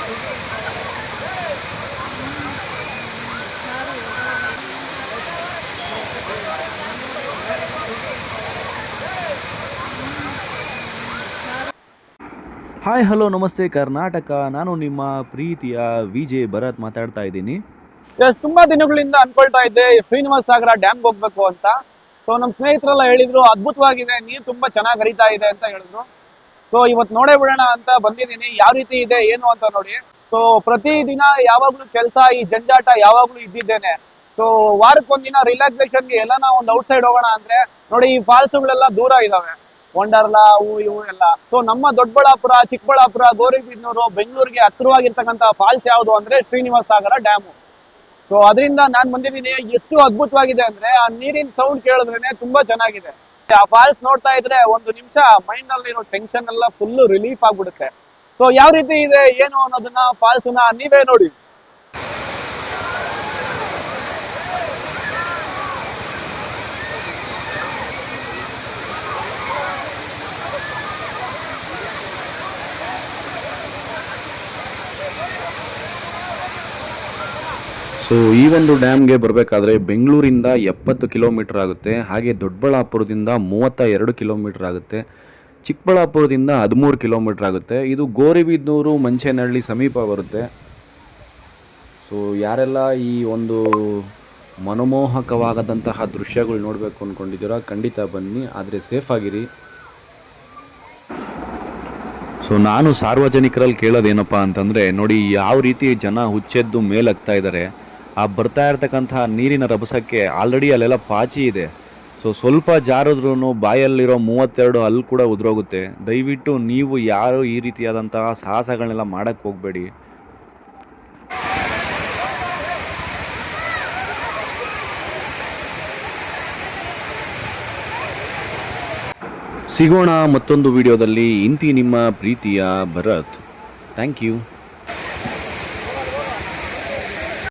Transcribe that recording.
Hi hello ನಮಸ್ತೆ ಕರ್ನಾಟಕ. ನಾನು ನಿಮ್ಮ ಪ್ರೀತಿಯ ವಿಜೆ ಭರತ್ ಮಾತಾಡ್ತಾ ಇದ್ದೀನಿ. ತುಂಬಾ ದಿನಗಳಿಂದ ಅನ್ಕೊಳ್ತಾ ಇದ್ದೆ ಶ್ರೀನಿವಾಸ ಸಾಗರ ಡ್ಯಾಮ್ ಹೋಗ್ಬೇಕು ಅಂತ. ಸೊ ನಮ್ಮ ಸ್ನೇಹಿತರೆಲ್ಲ ಹೇಳಿದ್ರು ಅದ್ಭುತವಾಗಿದೆ, ನೀರು ತುಂಬಾ ಚೆನ್ನಾಗಿ ಹರಿತಾ ಇದೆ ಅಂತ ಹೇಳಿದ್ರು. ಸೊ ಇವತ್ತು ನೋಡೇ ಬಿಡೋಣ ಅಂತ ಬಂದಿದ್ದೀನಿ, ಯಾವ ರೀತಿ ಇದೆ ಏನು ಅಂತ ನೋಡಿ. ಸೊ ಪ್ರತಿದಿನ ಯಾವಾಗ್ಲೂ ಕೆಲಸ, ಈ ಜಂಜಾಟ ಯಾವಾಗ್ಲೂ ಇದ್ದಿದ್ದೇನೆ. ಸೊ ವಾರಕ್ಕೊಂದಿನ ರಿಲ್ಯಾಕ್ಸೇಷನ್ಗೆ ಎಲ್ಲ ಒಂದು ಔಟ್ ಸೈಡ್ ಹೋಗೋಣ ಅಂದ್ರೆ ನೋಡಿ, ಈ ಫಾಲ್ಸ್ಗಳೆಲ್ಲ ದೂರ ಇದಾವೆ, ವಂಡರ್ಲಾ ಅವು ಇವು ಎಲ್ಲ. ಸೊ ನಮ್ಮ ದೊಡ್ಡಬಳ್ಳಾಪುರ, ಚಿಕ್ಕಬಳ್ಳಾಪುರ, ಗೌರಿಬಿದನೂರು, ಬೆಂಗಳೂರಿಗೆ ಹತ್ತಿರವಾಗಿರ್ತಕ್ಕಂಥ ಫಾಲ್ಸ್ ಯಾವುದು ಅಂದ್ರೆ ಶ್ರೀನಿವಾಸ ಸಾಗರ ಡ್ಯಾಮು. ಸೊ ಅದರಿಂದ ನಾನ್ ಬಂದಿದ್ದೀನಿ. ಎಷ್ಟು ಅದ್ಭುತವಾಗಿದೆ ಅಂದ್ರೆ ಆ ನೀರಿನ ಸೌಂಡ್ ಕೇಳಿದ್ರೇನೆ ತುಂಬಾ ಚೆನ್ನಾಗಿದೆ. ಆ ಫಾಲ್ಸ್ ನೋಡ್ತಾ ಇದ್ರೆ ಒಂದು ನಿಮಿಷ ಮೈಂಡ್ ನಲ್ಲಿರೋ ಟೆನ್ಷನ್ ಎಲ್ಲ ಫುಲ್ ರಿಲೀಫ್ ಆಗ್ಬಿಡುತ್ತೆ. ಸೊ ಯಾವ ರೀತಿ ಇದೆ ಏನು ಅನ್ನೋದನ್ನ ಫಾಲ್ಸ್ ನ ನೀವೇ ನೋಡಿ. ಸೊ ಈ ಒಂದು ಡ್ಯಾಮ್ಗೆ ಬರಬೇಕಾದ್ರೆ ಬೆಂಗಳೂರಿಂದ 70 ಕಿಲೋಮೀಟರ್ ಆಗುತ್ತೆ. ಹಾಗೆ ದೊಡ್ಡಬಳ್ಳಾಪುರದಿಂದ 32 ಕಿಲೋಮೀಟರ್ ಆಗುತ್ತೆ. ಚಿಕ್ಕಬಳ್ಳಾಪುರದಿಂದ 13 ಕಿಲೋಮೀಟರ್ ಆಗುತ್ತೆ. ಇದು ಗೌರಿಬಿದನೂರು, ಮಂಚೇನಹಳ್ಳಿ ಸಮೀಪ ಬರುತ್ತೆ. ಸೊ ಯಾರೆಲ್ಲ ಈ ಒಂದು ಮನಮೋಹಕವಾಗದಂತಹ ದೃಶ್ಯಗಳು ನೋಡಬೇಕು ಅಂದ್ಕೊಂಡಿದ್ದೀರೋ ಖಂಡಿತ ಬನ್ನಿ, ಆದರೆ ಸೇಫ್ ಆಗಿರಿ. ಸೊ ನಾನು ಸಾರ್ವಜನಿಕರಲ್ಲಿ ಕೇಳೋದೇನಪ್ಪ ಅಂತಂದರೆ, ನೋಡಿ ಯಾವ ರೀತಿ ಜನ ಹುಚ್ಚೆದ್ದು ಮೇಲಾಗ್ತಾ ಇದ್ದಾರೆ. ಆ ಬರ್ತಾ ಇರ್ತಕ್ಕಂಥ ನೀರಿನ ರಭಸಕ್ಕೆ ಆಲ್ರೆಡಿ ಅಲ್ಲೆಲ್ಲ ಪಾಚಿ ಇದೆ. ಸೊ ಸ್ವಲ್ಪ ಜಾರಿದ್ರೂ ಬಾಯಲ್ಲಿರೋ 32 ಹಲ್ಲು ಕೂಡ ಉದುರೋಗುತ್ತೆ. ದಯವಿಟ್ಟು ನೀವು ಯಾರು ಈ ರೀತಿಯಾದಂತಹ ಸಾಹಸಗಳನ್ನೆಲ್ಲ ಮಾಡೋಕ್ಕೆ ಹೋಗಬೇಡಿ. ಸಿಗೋಣ ಮತ್ತೊಂದು ವಿಡಿಯೋದಲ್ಲಿ. ಇಂತಿ ನಿಮ್ಮ ಪ್ರೀತಿಯ ಭರತ್. Thank you.